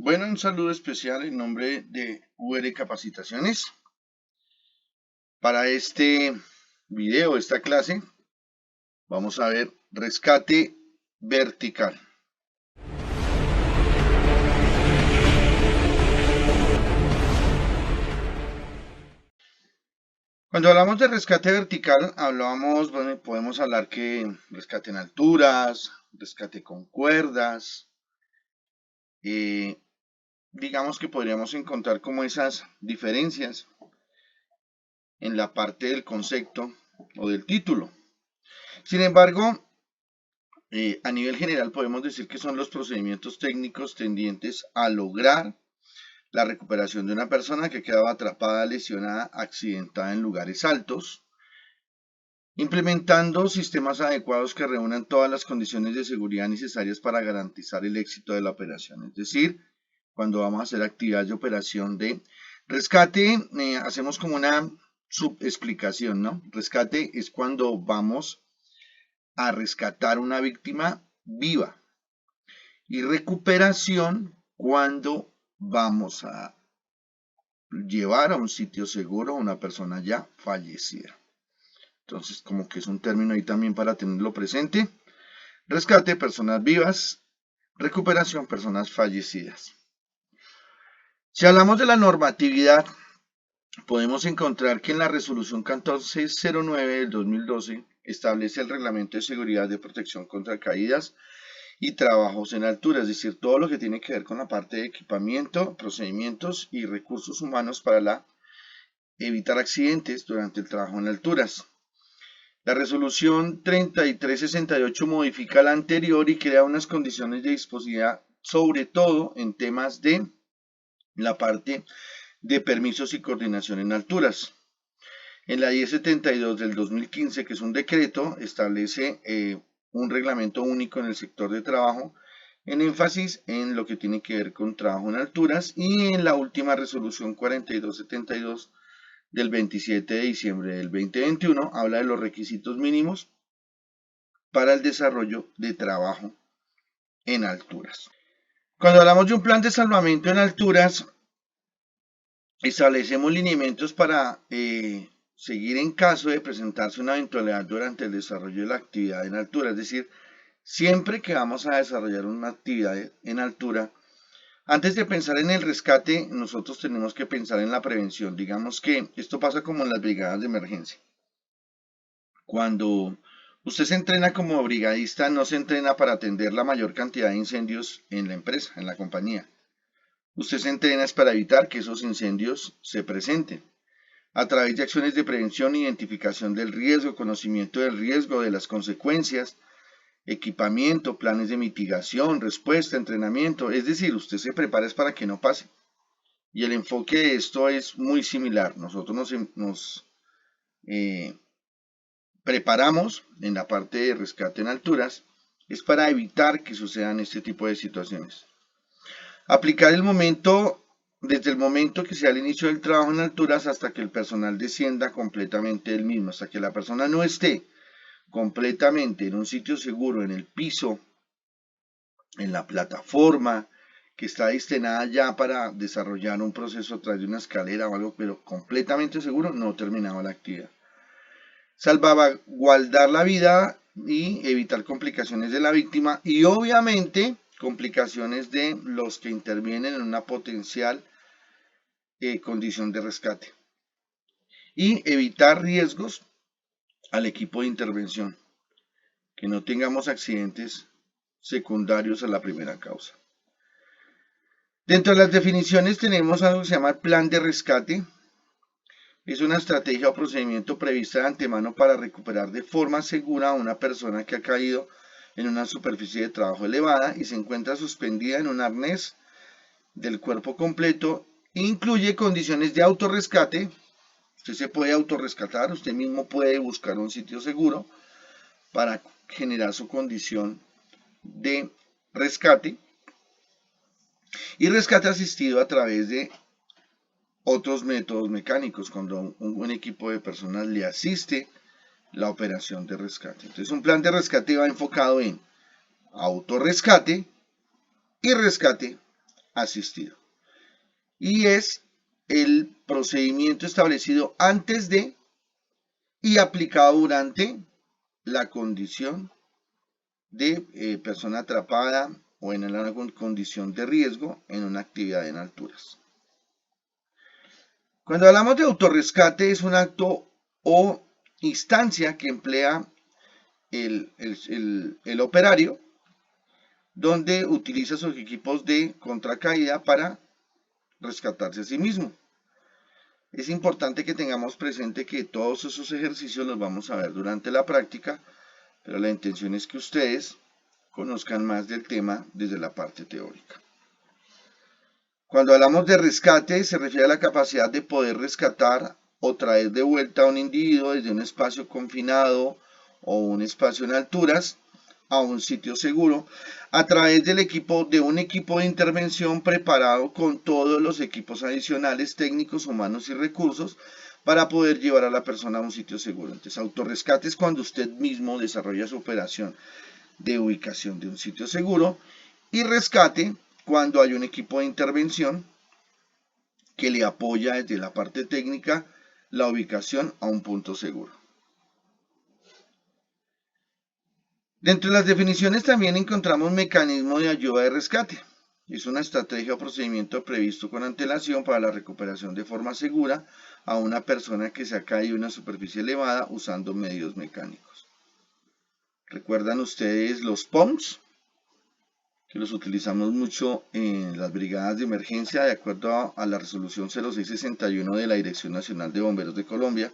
Bueno, un saludo especial en nombre de UR Capacitaciones. Para este video, esta clase, vamos a ver rescate vertical. Cuando hablamos de rescate vertical, podemos hablar que rescate en alturas, rescate con cuerdas. Digamos que podríamos encontrar como esas diferencias en la parte del concepto o del título. Sin embargo, a nivel general podemos decir que son los procedimientos técnicos tendientes a lograr la recuperación de una persona que quedaba atrapada, lesionada, accidentada en lugares altos, implementando sistemas adecuados que reúnan todas las condiciones de seguridad necesarias para garantizar el éxito de la operación. Es decir, cuando vamos a hacer actividades de operación de rescate, hacemos como una subexplicación, ¿no? Rescate es cuando vamos a rescatar una víctima viva y recuperación cuando vamos a llevar a un sitio seguro a una persona ya fallecida. Entonces, como que es un término ahí también para tenerlo presente. Rescate, personas vivas. Recuperación, personas fallecidas. Si hablamos de la normatividad, podemos encontrar que en la resolución 1409 del 2012 establece el reglamento de seguridad de protección contra caídas y trabajos en altura, es decir, todo lo que tiene que ver con la parte de equipamiento, procedimientos y recursos humanos para evitar accidentes durante el trabajo en alturas. La resolución 3368 modifica la anterior y crea unas condiciones de disposibilidad, sobre todo en temas de la parte de permisos y coordinación en alturas. En la 1072 del 2015, que es un decreto, establece un reglamento único en el sector de trabajo, en énfasis en lo que tiene que ver con trabajo en alturas, y en la última resolución 4272 del 27 de diciembre del 2021 habla de los requisitos mínimos para el desarrollo de trabajo en alturas. Cuando hablamos de un plan de salvamento en alturas, establecemos lineamientos para seguir en caso de presentarse una eventualidad durante el desarrollo de la actividad en altura. Es decir, siempre que vamos a desarrollar una actividad en altura, antes de pensar en el rescate, nosotros tenemos que pensar en la prevención. Digamos que esto pasa como en las brigadas de emergencia. Cuando usted se entrena como brigadista, no se entrena para atender la mayor cantidad de incendios en la empresa, en la compañía. Usted se entrena para evitar que esos incendios se presenten a través de acciones de prevención, identificación del riesgo, conocimiento del riesgo, de las consecuencias, equipamiento, planes de mitigación, respuesta, entrenamiento. Es decir, usted se prepara para que no pase. Y el enfoque de esto es muy similar. Nosotros nos preparamos en la parte de rescate en alturas, es para evitar que sucedan este tipo de situaciones. Aplicar desde el momento que sea el inicio del trabajo en alturas hasta que el personal descienda completamente del mismo, hasta que la persona no esté completamente en un sitio seguro, en el piso, en la plataforma, que está destinada ya para desarrollar un proceso a través de una escalera o algo, pero completamente seguro, no terminaba la actividad. Salvaguardar la vida y evitar complicaciones de la víctima y obviamente complicaciones de los que intervienen en una potencial condición de rescate y evitar riesgos al equipo de intervención, que no tengamos accidentes secundarios a la primera causa. Dentro de las definiciones tenemos algo que se llama plan de rescate. Es una estrategia o procedimiento prevista de antemano para recuperar de forma segura a una persona que ha caído en una superficie de trabajo elevada y se encuentra suspendida en un arnés del cuerpo completo. Incluye condiciones de autorrescate. Usted se puede autorrescatar, usted mismo puede buscar un sitio seguro para generar su condición de rescate. Y rescate asistido a través de otros métodos mecánicos, cuando un equipo de personas le asiste la operación de rescate. Entonces, un plan de rescate va enfocado en autorrescate y rescate asistido. Y es el procedimiento establecido antes de y aplicado durante la condición de persona atrapada o en una condición de riesgo en una actividad en alturas. Cuando hablamos de autorrescate es un acto o instancia que emplea el operario donde utiliza sus equipos de contracaída para rescatarse a sí mismo. Es importante que tengamos presente que todos esos ejercicios los vamos a ver durante la práctica, pero la intención es que ustedes conozcan más del tema desde la parte teórica. Cuando hablamos de rescate, se refiere a la capacidad de poder rescatar o traer de vuelta a un individuo desde un espacio confinado o un espacio en alturas a un sitio seguro a través de un equipo de intervención preparado con todos los equipos adicionales, técnicos, humanos y recursos para poder llevar a la persona a un sitio seguro. Entonces, autorrescate es cuando usted mismo desarrolla su operación de ubicación de un sitio seguro, y rescate cuando hay un equipo de intervención que le apoya desde la parte técnica la ubicación a un punto seguro. Dentro de las definiciones también encontramos mecanismo de ayuda de rescate. Es una estrategia o procedimiento previsto con antelación para la recuperación de forma segura a una persona que se ha caído en una superficie elevada usando medios mecánicos. ¿Recuerdan ustedes los POMS? Que los utilizamos mucho en las brigadas de emergencia de acuerdo a la resolución 0661 de la Dirección Nacional de Bomberos de Colombia,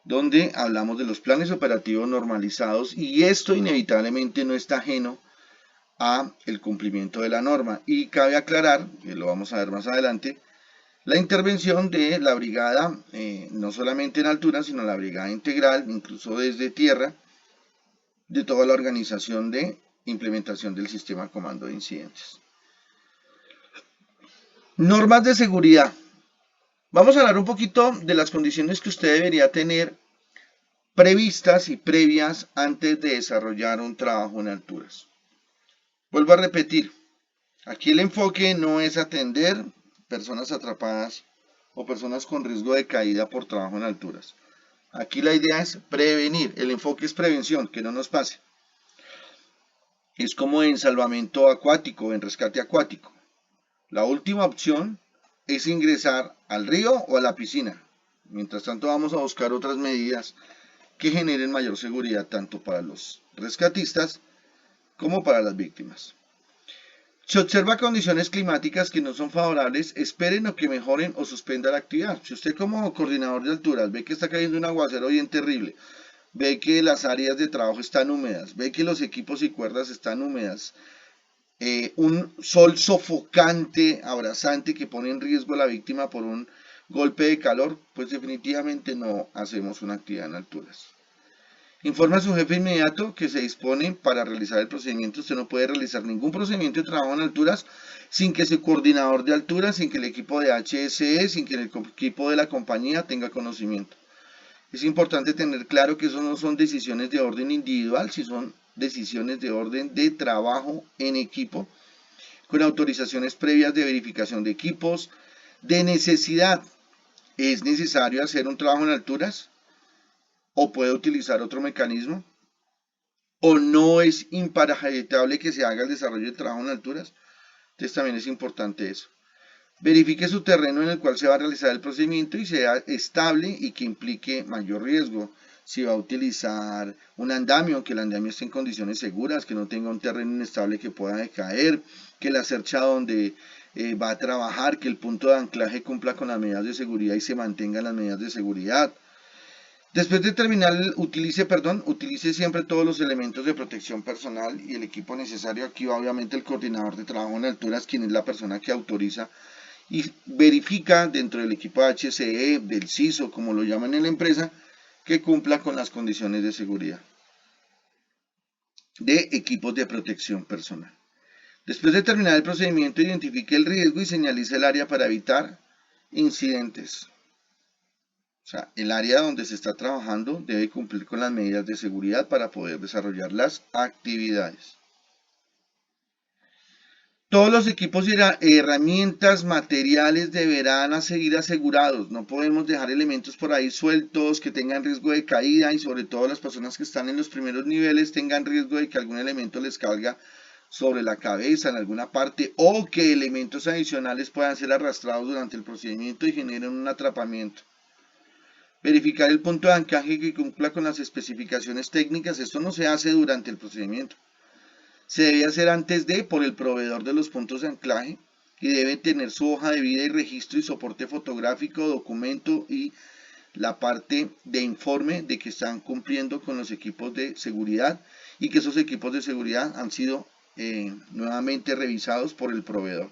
donde hablamos de los planes operativos normalizados, y esto inevitablemente no está ajeno a el cumplimiento de la norma. Y cabe aclarar, que lo vamos a ver más adelante, la intervención de la brigada, no solamente en altura, sino la brigada integral, incluso desde tierra, de toda la organización de implementación del sistema comando de incidentes. Normas de seguridad. Vamos a hablar un poquito de las condiciones que usted debería tener previstas y previas antes de desarrollar un trabajo en alturas. Vuelvo a repetir, aquí el enfoque no es atender personas atrapadas o personas con riesgo de caída por trabajo en alturas. Aquí la idea es prevenir, el enfoque es prevención, que no nos pase. Es como en salvamento acuático, en rescate acuático. La última opción es ingresar al río o a la piscina. Mientras tanto vamos a buscar otras medidas que generen mayor seguridad tanto para los rescatistas como para las víctimas. Si observa condiciones climáticas que no son favorables, esperen o que mejoren o suspenda la actividad. Si usted como coordinador de alturas ve que está cayendo un aguacero bien terrible, ve que las áreas de trabajo están húmedas, ve que los equipos y cuerdas están húmedas, un sol sofocante, abrasante, que pone en riesgo a la víctima por un golpe de calor, pues definitivamente no hacemos una actividad en alturas. Informa a su jefe inmediato que se dispone para realizar el procedimiento. Usted no puede realizar ningún procedimiento de trabajo en alturas sin que su coordinador de alturas, sin que el equipo de HSE, sin que el equipo de la compañía tenga conocimiento. Es importante tener claro que eso no son decisiones de orden individual, si son decisiones de orden de trabajo en equipo, con autorizaciones previas de verificación de equipos, de necesidad. ¿Es necesario hacer un trabajo en alturas? ¿O puede utilizar otro mecanismo? ¿O no es imparable que se haga el desarrollo de trabajo en alturas? Entonces también es importante eso. Verifique su terreno en el cual se va a realizar el procedimiento y sea estable y que implique mayor riesgo. Si va a utilizar un andamio, que el andamio esté en condiciones seguras, que no tenga un terreno inestable que pueda decaer, que la cercha donde va a trabajar, que el punto de anclaje cumpla con las medidas de seguridad y se mantengan las medidas de seguridad. Después de terminar, utilice siempre todos los elementos de protección personal y el equipo necesario. Aquí va obviamente el coordinador de trabajo en alturas, quien es la persona que autoriza y verifica dentro del equipo HSE, del CISO, como lo llaman en la empresa, que cumpla con las condiciones de seguridad de equipos de protección personal. Después de terminar el procedimiento, identifique el riesgo y señalice el área para evitar incidentes. O sea, el área donde se está trabajando debe cumplir con las medidas de seguridad para poder desarrollar las actividades. Todos los equipos y herramientas, materiales deberán seguir asegurados. No podemos dejar elementos por ahí sueltos que tengan riesgo de caída y sobre todo las personas que están en los primeros niveles tengan riesgo de que algún elemento les caiga sobre la cabeza en alguna parte o que elementos adicionales puedan ser arrastrados durante el procedimiento y generen un atrapamiento. Verificar el punto de anclaje que cumpla con las especificaciones técnicas. Esto no se hace durante el procedimiento. Se debe hacer antes por el proveedor de los puntos de anclaje y debe tener su hoja de vida y registro y soporte fotográfico, documento y la parte de informe de que están cumpliendo con los equipos de seguridad y que esos equipos de seguridad han sido nuevamente revisados por el proveedor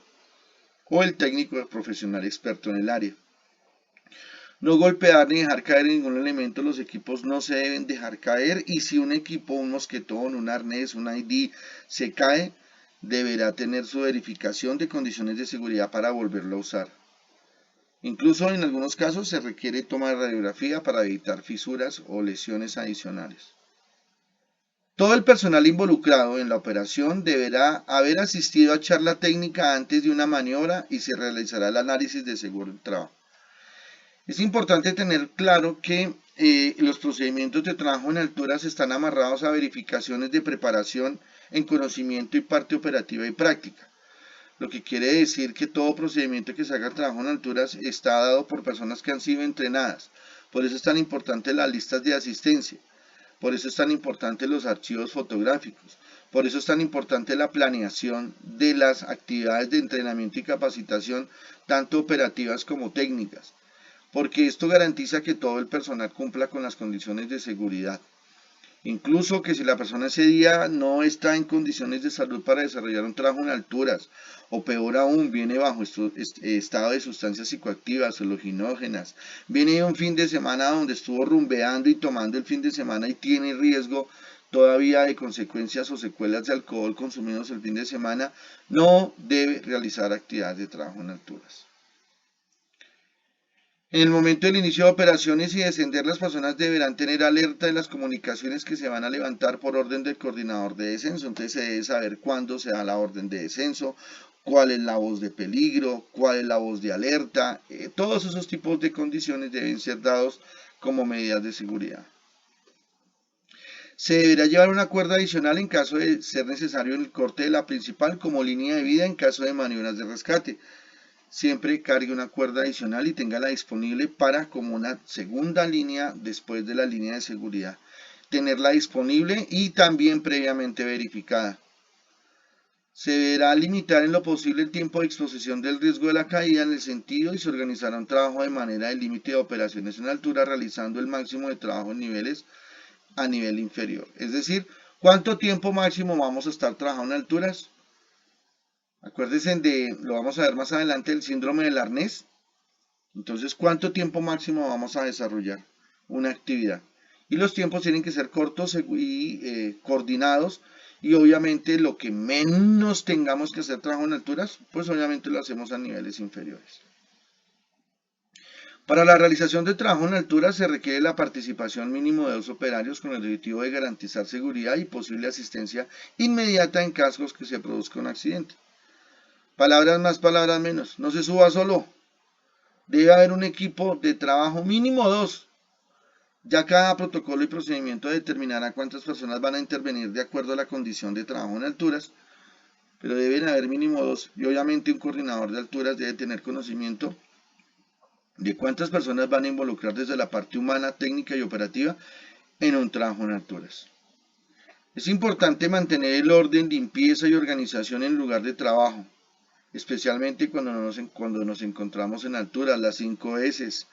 o el técnico profesional experto en el área. No golpear ni dejar caer ningún elemento, los equipos no se deben dejar caer y si un equipo, un mosquetón, un arnés, un ID se cae, deberá tener su verificación de condiciones de seguridad para volverlo a usar. Incluso en algunos casos se requiere toma de radiografía para evitar fisuras o lesiones adicionales. Todo el personal involucrado en la operación deberá haber asistido a charla técnica antes de una maniobra y se realizará el análisis de seguro del trabajo. Es importante tener claro que los procedimientos de trabajo en alturas están amarrados a verificaciones de preparación en conocimiento y parte operativa y práctica. Lo que quiere decir que todo procedimiento que se haga trabajo en alturas está dado por personas que han sido entrenadas. Por eso es tan importante las listas de asistencia. Por eso es tan importante los archivos fotográficos. Por eso es tan importante la planeación de las actividades de entrenamiento y capacitación, tanto operativas como técnicas. Porque esto garantiza que todo el personal cumpla con las condiciones de seguridad. Incluso que si la persona ese día no está en condiciones de salud para desarrollar un trabajo en alturas, o peor aún, viene bajo estado de sustancias psicoactivas, alucinógenas, viene de un fin de semana donde estuvo rumbeando y tomando el fin de semana y tiene riesgo todavía de consecuencias o secuelas de alcohol consumidos el fin de semana, no debe realizar actividades de trabajo en alturas. En el momento del inicio de operaciones y descender, las personas deberán tener alerta de las comunicaciones que se van a levantar por orden del coordinador de descenso. Entonces se debe saber cuándo se da la orden de descenso, cuál es la voz de peligro, cuál es la voz de alerta. Todos esos tipos de condiciones deben ser dados como medidas de seguridad. Se deberá llevar una cuerda adicional en caso de ser necesario en el corte de la principal como línea de vida en caso de maniobras de rescate. Siempre cargue una cuerda adicional y téngala disponible para como una segunda línea después de la línea de seguridad. Tenerla disponible y también previamente verificada. Se deberá limitar en lo posible el tiempo de exposición del riesgo de la caída en el sentido y se organizará un trabajo de manera de límite de operaciones en altura realizando el máximo de trabajo en niveles a nivel inferior. Es decir, ¿cuánto tiempo máximo vamos a estar trabajando en alturas? Acuérdense lo vamos a ver más adelante, el síndrome del arnés. Entonces, ¿cuánto tiempo máximo vamos a desarrollar una actividad? Y los tiempos tienen que ser cortos y coordinados. Y obviamente lo que menos tengamos que hacer trabajo en alturas, pues obviamente lo hacemos a niveles inferiores. Para la realización de trabajo en altura se requiere la participación mínimo de 2 operarios con el objetivo de garantizar seguridad y posible asistencia inmediata en casos que se produzca un accidente. Palabras más, palabras menos. No se suba solo. Debe haber un equipo de trabajo mínimo 2. Ya cada protocolo y procedimiento determinará cuántas personas van a intervenir de acuerdo a la condición de trabajo en alturas, pero deben haber mínimo 2. Y obviamente un coordinador de alturas debe tener conocimiento de cuántas personas van a involucrar desde la parte humana, técnica y operativa en un trabajo en alturas. Es importante mantener el orden, limpieza y organización en el lugar de trabajo, especialmente cuando nos encontramos en alturas, las 5 S,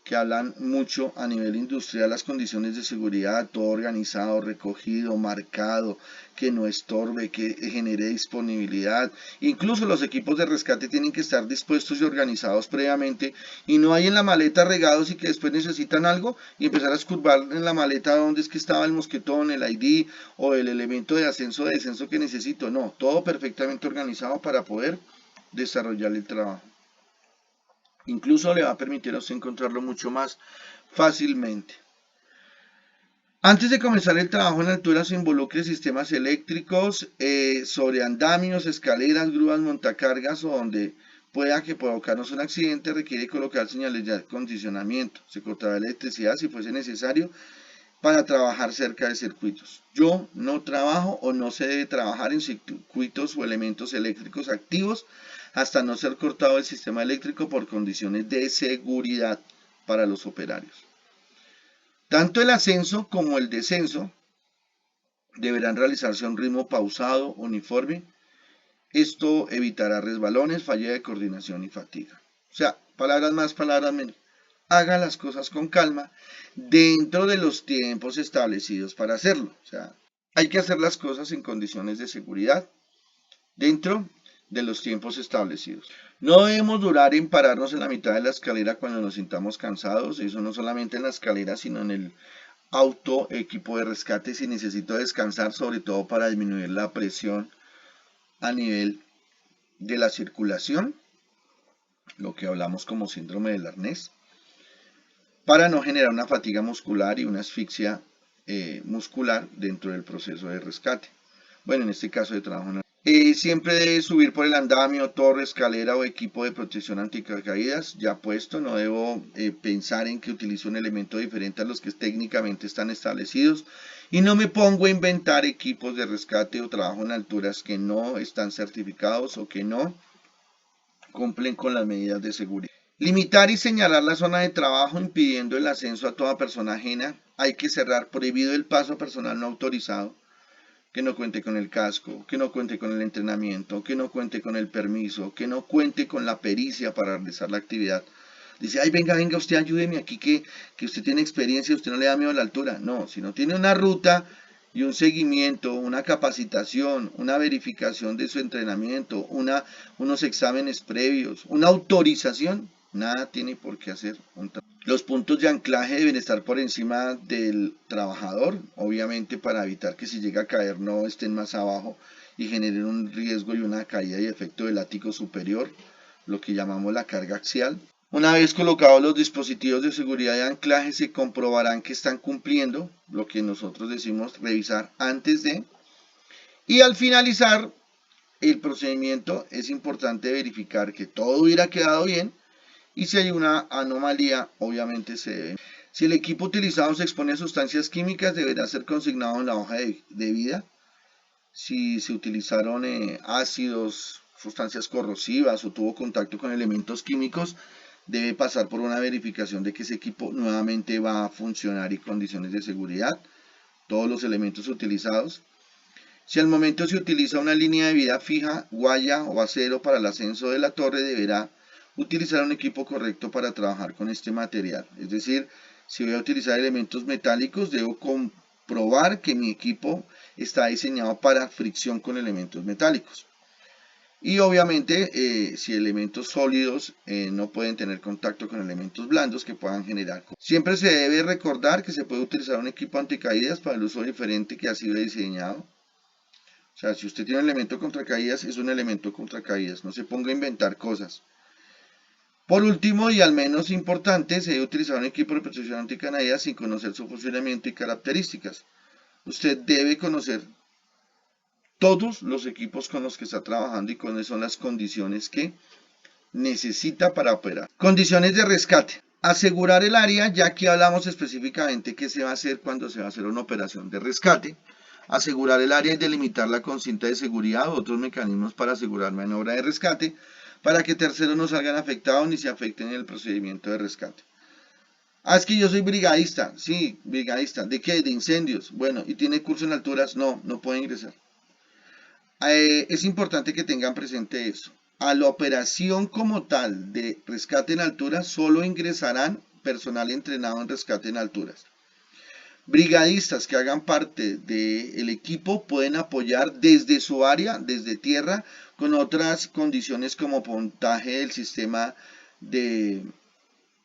que hablan mucho a nivel industrial, las condiciones de seguridad, todo organizado, recogido, marcado, que no estorbe, que genere disponibilidad. Incluso los equipos de rescate tienen que estar dispuestos y organizados previamente y no hay en la maleta regados y que después necesitan algo y empezar a escurvar en la maleta donde es que estaba el mosquetón, el ID o el elemento de ascenso o descenso que necesito. No, todo perfectamente organizado para poder desarrollar el trabajo. Incluso le va a permitir a usted encontrarlo mucho más fácilmente. Antes de comenzar el trabajo en altura se involucre sistemas eléctricos sobre andamios, escaleras, grúas, montacargas o donde pueda que provocarnos un accidente requiere colocar señales de acondicionamiento. Se cortará electricidad si fuese necesario para trabajar cerca de circuitos. Yo no trabajo o no se debe trabajar en circuitos o elementos eléctricos activos hasta no ser cortado el sistema eléctrico por condiciones de seguridad para los operarios. Tanto el ascenso como el descenso deberán realizarse a un ritmo pausado, uniforme. Esto evitará resbalones, falla de coordinación y fatiga. O sea, palabras más, palabras menos. Haga las cosas con calma dentro de los tiempos establecidos para hacerlo. O sea, hay que hacer las cosas en condiciones de seguridad dentro de los tiempos establecidos. No debemos durar en pararnos en la mitad de la escalera cuando nos sintamos cansados. Eso no solamente en la escalera, sino en el auto, equipo de rescate, si necesito descansar, sobre todo para disminuir la presión a nivel de la circulación, lo que hablamos como síndrome del arnés, para no generar una fatiga muscular y una asfixia muscular dentro del proceso de rescate. Bueno, en este caso de trabajo siempre debe subir por el andamio, torre, escalera o equipo de protección anticaídas ya puesto. No debo pensar en que utilizo un elemento diferente a los que técnicamente están establecidos. Y no me pongo a inventar equipos de rescate o trabajo en alturas que no están certificados o que no cumplen con las medidas de seguridad. Limitar y señalar la zona de trabajo impidiendo el ascenso a toda persona ajena. Hay que cerrar, prohibido el paso a personal no autorizado, que no cuente con el casco, que no cuente con el entrenamiento, que no cuente con el permiso, que no cuente con la pericia para realizar la actividad. Dice, ay, venga, usted ayúdeme aquí que usted tiene experiencia, usted no le da miedo a la altura. No, si no tiene una ruta y un seguimiento, una capacitación, una verificación de su entrenamiento, unos exámenes previos, una autorización, nada tiene por qué hacer. Los puntos de anclaje deben estar por encima del trabajador, obviamente para evitar que si llega a caer no estén más abajo y generen un riesgo y una caída y efecto del ático superior, lo que llamamos la carga axial. Una vez colocados los dispositivos de seguridad de anclaje, se comprobarán que están cumpliendo lo que nosotros decimos revisar antes de. Y al finalizar el procedimiento es importante verificar que todo hubiera quedado bien y si hay una anomalía, obviamente se debe. Si el equipo utilizado se expone a sustancias químicas, deberá ser consignado en la hoja de vida. Si se utilizaron ácidos, sustancias corrosivas o tuvo contacto con elementos químicos, debe pasar por una verificación de que ese equipo nuevamente va a funcionar y condiciones de seguridad, todos los elementos utilizados. Si al momento se utiliza una línea de vida fija, guaya o acero para el ascenso de la torre, deberá utilizar un equipo correcto para trabajar con este material. Es decir, si voy a utilizar elementos metálicos, debo comprobar que mi equipo está diseñado para fricción con elementos metálicos. Y obviamente, si elementos sólidos no pueden tener contacto con elementos blandos que puedan generar. Siempre se debe recordar que se puede utilizar un equipo anticaídas para el uso diferente que ha sido diseñado. O sea, si usted tiene un elemento contra caídas, es un elemento contra caídas. No se ponga a inventar cosas. Por último, y al menos importante, se debe utilizar un equipo de protección anticaídas sin conocer su funcionamiento y características. Usted debe conocer todos los equipos con los que está trabajando y cuáles son las condiciones que necesita para operar. Condiciones de rescate. Asegurar el área, ya que hablamos específicamente qué se va a hacer cuando se va a hacer una operación de rescate. Asegurar el área y delimitarla con cinta de seguridad o otros mecanismos para asegurar maniobra de rescate para que terceros no salgan afectados ni se afecten en el procedimiento de rescate. Ah, es que yo soy brigadista. Sí, brigadista. ¿De qué? De incendios. Bueno, ¿y tiene curso en alturas? No, no puede ingresar. Es importante que tengan presente eso. A la operación como tal de rescate en alturas solo ingresarán personal entrenado en rescate en alturas. Brigadistas que hagan parte del equipo pueden apoyar desde su área, desde tierra, con otras condiciones como montaje del sistema de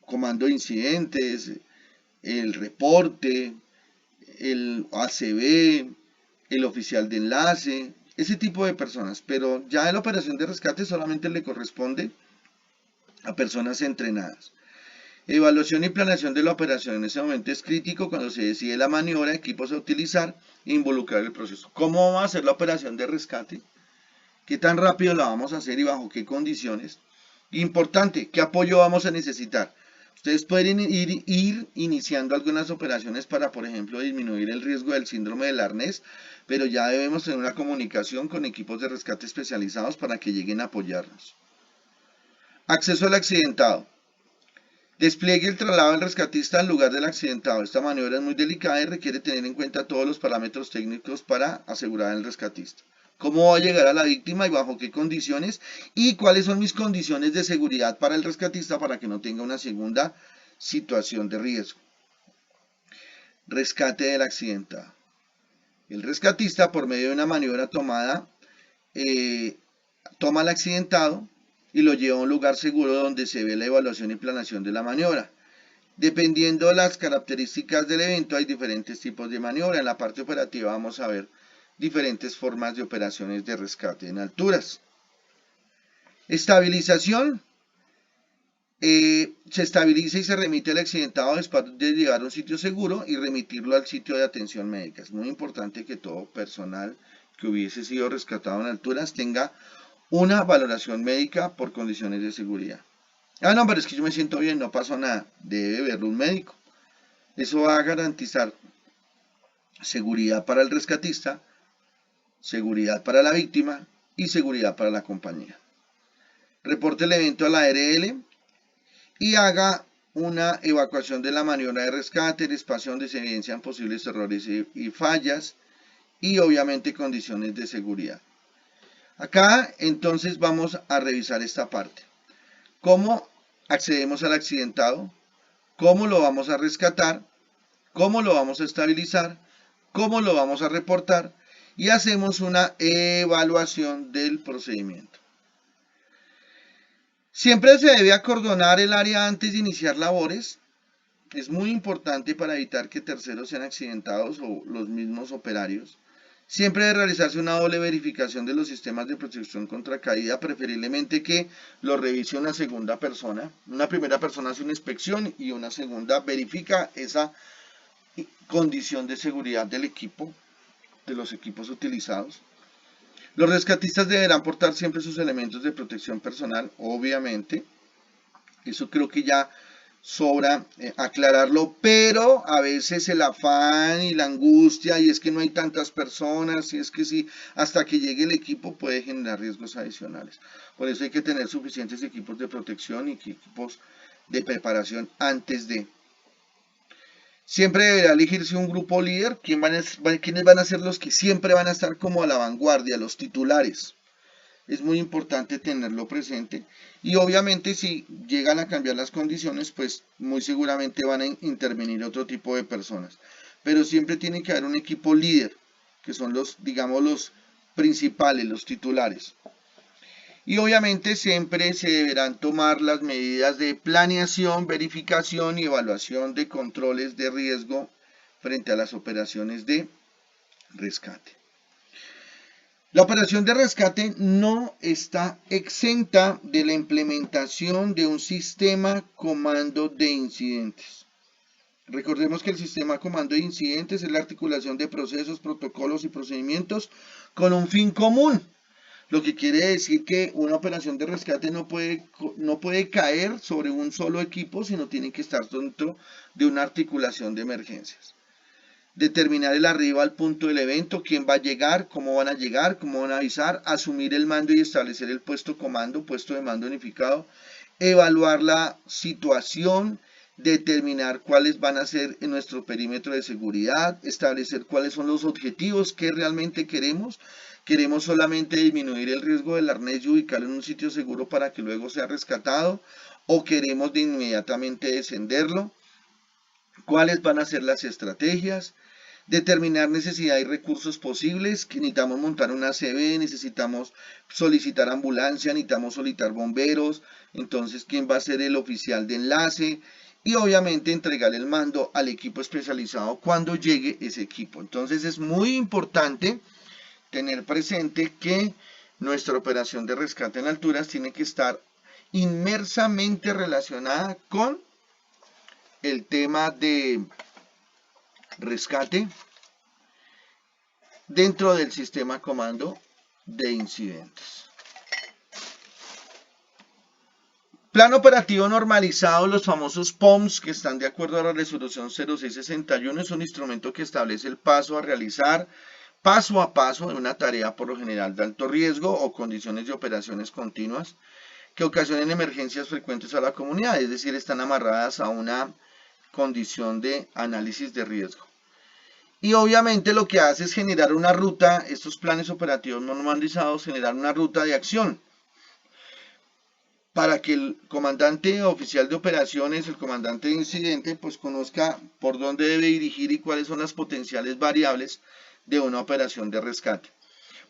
comando de incidentes, el reporte, el ACB, el oficial de enlace, ese tipo de personas. Pero ya en la operación de rescate solamente le corresponde a personas entrenadas. Evaluación y planeación de la operación. En ese momento es crítico cuando se decide la maniobra, equipos a utilizar e involucrar el proceso. ¿Cómo vamos a hacer la operación de rescate? ¿Qué tan rápido la vamos a hacer y bajo qué condiciones? Importante, ¿qué apoyo vamos a necesitar? Ustedes pueden ir iniciando algunas operaciones para, por ejemplo, disminuir el riesgo del síndrome del arnés, pero ya debemos tener una comunicación con equipos de rescate especializados para que lleguen a apoyarnos. Acceso al accidentado. Despliegue el traslado del rescatista al lugar del accidentado. Esta maniobra es muy delicada y requiere tener en cuenta todos los parámetros técnicos para asegurar al rescatista. ¿Cómo va a llegar a la víctima y bajo qué condiciones? ¿Y cuáles son mis condiciones de seguridad para el rescatista para que no tenga una segunda situación de riesgo? Rescate del accidentado. El rescatista, por medio de una maniobra toma al accidentado y lo lleva a un lugar seguro donde se ve la evaluación y planeación de la maniobra. Dependiendo de las características del evento, hay diferentes tipos de maniobra. En la parte operativa vamos a ver diferentes formas de operaciones de rescate en alturas. Estabilización. Se estabiliza y se remite al accidentado después de llegar a un sitio seguro y remitirlo al sitio de atención médica. Es muy importante que todo personal que hubiese sido rescatado en alturas tenga una valoración médica por condiciones de seguridad. Ah, no, pero es que yo me siento bien, no pasó nada. Debe verlo un médico. Eso va a garantizar seguridad para el rescatista, seguridad para la víctima y seguridad para la compañía. Reporte el evento a la ARL y haga una evacuación de la maniobra de rescate, el espacio donde se evidencian posibles errores y fallas y obviamente condiciones de seguridad. Acá entonces vamos a revisar esta parte. ¿Cómo accedemos al accidentado? ¿Cómo lo vamos a rescatar? ¿Cómo lo vamos a estabilizar? ¿Cómo lo vamos a reportar? Y hacemos una evaluación del procedimiento. Siempre se debe acordonar el área antes de iniciar labores. Es muy importante para evitar que terceros sean accidentados o los mismos operarios. Siempre debe realizarse una doble verificación de los sistemas de protección contra caída, preferiblemente que lo revise una segunda persona. Una primera persona hace una inspección y una segunda verifica esa condición de seguridad del equipo, de los equipos utilizados. Los rescatistas deberán portar siempre sus elementos de protección personal, obviamente. Eso creo que ya sobra aclararlo, pero a veces el afán y la angustia, y es que no hay tantas personas, y es que sí, hasta que llegue el equipo puede generar riesgos adicionales. Por eso hay que tener suficientes equipos de protección y equipos de preparación antes de. Siempre deberá elegirse un grupo líder. ¿Quiénes van a ser los que siempre van a estar como a la vanguardia? Los titulares. Es muy importante tenerlo presente. Y obviamente si llegan a cambiar las condiciones, pues muy seguramente van a intervenir otro tipo de personas. Pero siempre tiene que haber un equipo líder, que son los, digamos, los principales, los titulares. Y obviamente siempre se deberán tomar las medidas de planeación, verificación y evaluación de controles de riesgo frente a las operaciones de rescate. La operación de rescate no está exenta de la implementación de un sistema comando de incidentes. Recordemos que el sistema comando de incidentes es la articulación de procesos, protocolos y procedimientos con un fin común. Lo que quiere decir que una operación de rescate no puede caer sobre un solo equipo, sino tiene que estar dentro de una articulación de emergencias. Determinar el arribo al punto del evento, quién va a llegar, cómo van a avisar, asumir el mando y establecer el puesto de mando unificado, evaluar la situación, determinar cuáles van a ser en nuestro perímetro de seguridad, establecer cuáles son los objetivos que realmente queremos. ¿Queremos solamente disminuir el riesgo del arnés y ubicarlo en un sitio seguro para que luego sea rescatado? ¿O queremos de inmediatamente descenderlo? ¿Cuáles van a ser las estrategias? Determinar necesidad y recursos posibles, que necesitamos montar una CB, necesitamos solicitar ambulancia, necesitamos solicitar bomberos, entonces quién va a ser el oficial de enlace y obviamente entregar el mando al equipo especializado cuando llegue ese equipo. Entonces es muy importante tener presente que nuestra operación de rescate en alturas tiene que estar inmersamente relacionada con el tema de rescate dentro del sistema comando de incidentes. Plan operativo normalizado, los famosos POMs, que están de acuerdo a la resolución 0661, es un instrumento que establece el paso a realizar paso a paso en una tarea por lo general de alto riesgo o condiciones de operaciones continuas que ocasionen emergencias frecuentes a la comunidad, es decir, están amarradas a una condición de análisis de riesgo. Y obviamente lo que hace es generar una ruta, estos planes operativos normalizados, generar una ruta de acción para que el comandante oficial de operaciones, el comandante de incidente, pues conozca por dónde debe dirigir y cuáles son las potenciales variables de una operación de rescate,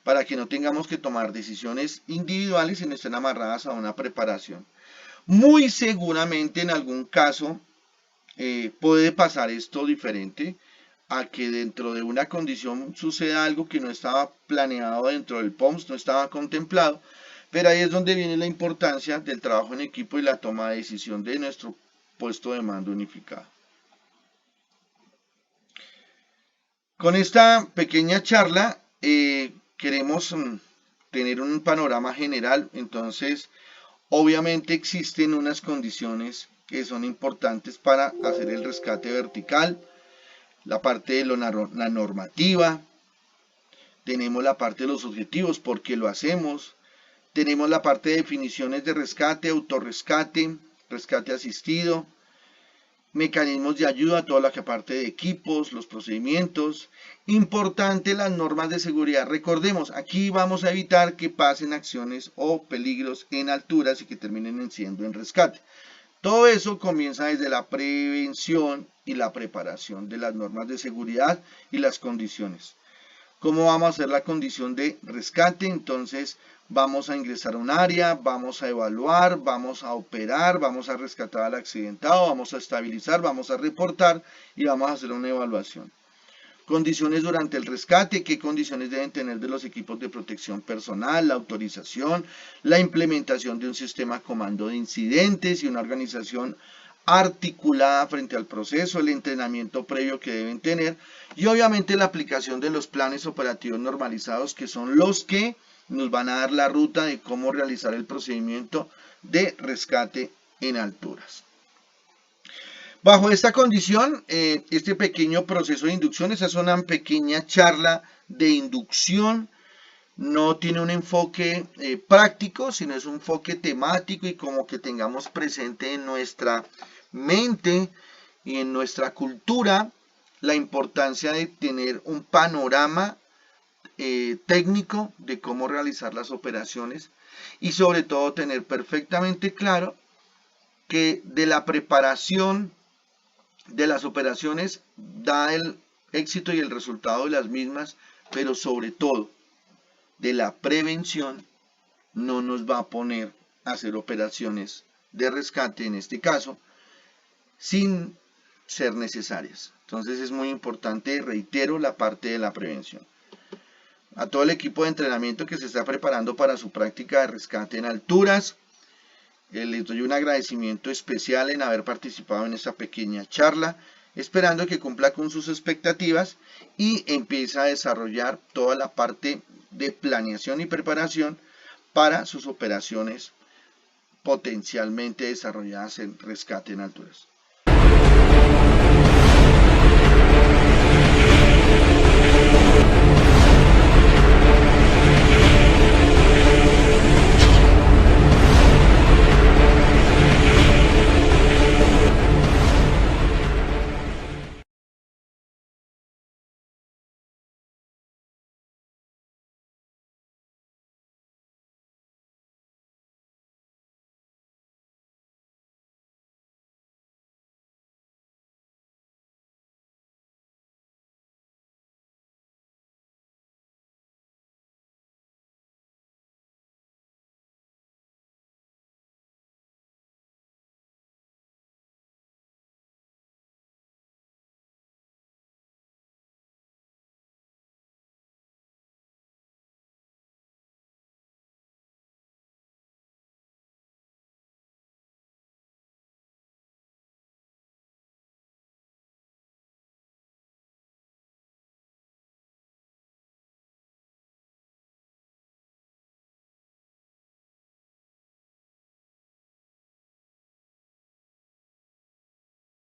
para que no tengamos que tomar decisiones individuales y no estén amarradas a una preparación. Muy seguramente en algún caso puede pasar esto diferente, a que dentro de una condición suceda algo que no estaba planeado dentro del POMS, no estaba contemplado, pero ahí es donde viene la importancia del trabajo en equipo y la toma de decisión de nuestro puesto de mando unificado. Con esta pequeña charla queremos tener un panorama general. Entonces, obviamente existen unas condiciones que son importantes para hacer el rescate vertical. La parte de la normativa, tenemos la parte de los objetivos, por qué lo hacemos, tenemos la parte de definiciones de rescate, autorrescate, rescate asistido, mecanismos de ayuda, toda la parte de equipos, los procedimientos. Importante las normas de seguridad. Recordemos, aquí vamos a evitar que pasen acciones o peligros en alturas y que terminen siendo en rescate. Todo eso comienza desde la prevención y la preparación de las normas de seguridad y las condiciones. ¿Cómo vamos a hacer la condición de rescate? Entonces vamos a ingresar a un área, vamos a evaluar, vamos a operar, vamos a rescatar al accidentado, vamos a estabilizar, vamos a reportar y vamos a hacer una evaluación. Condiciones durante el rescate, qué condiciones deben tener de los equipos de protección personal, la autorización, la implementación de un sistema comando de incidentes y una organización articulada frente al proceso, el entrenamiento previo que deben tener y obviamente la aplicación de los planes operativos normalizados, que son los que nos van a dar la ruta de cómo realizar el procedimiento de rescate en alturas. Bajo esta condición, este pequeño proceso de inducción, esa es una pequeña charla de inducción, no tiene un enfoque práctico, sino es un enfoque temático y como que tengamos presente en nuestra mente y en nuestra cultura la importancia de tener un panorama técnico de cómo realizar las operaciones y sobre todo tener perfectamente claro que de la preparación de las operaciones da el éxito y el resultado de las mismas, pero sobre todo de la prevención no nos va a poner a hacer operaciones de rescate en este caso sin ser necesarias. Entonces es muy importante, reitero, la parte de la prevención. A todo el equipo de entrenamiento que se está preparando para su práctica de rescate en alturas, les doy un agradecimiento especial en haber participado en esta pequeña charla, esperando que cumpla con sus expectativas y empiece a desarrollar toda la parte de planeación y preparación para sus operaciones potencialmente desarrolladas en rescate en alturas.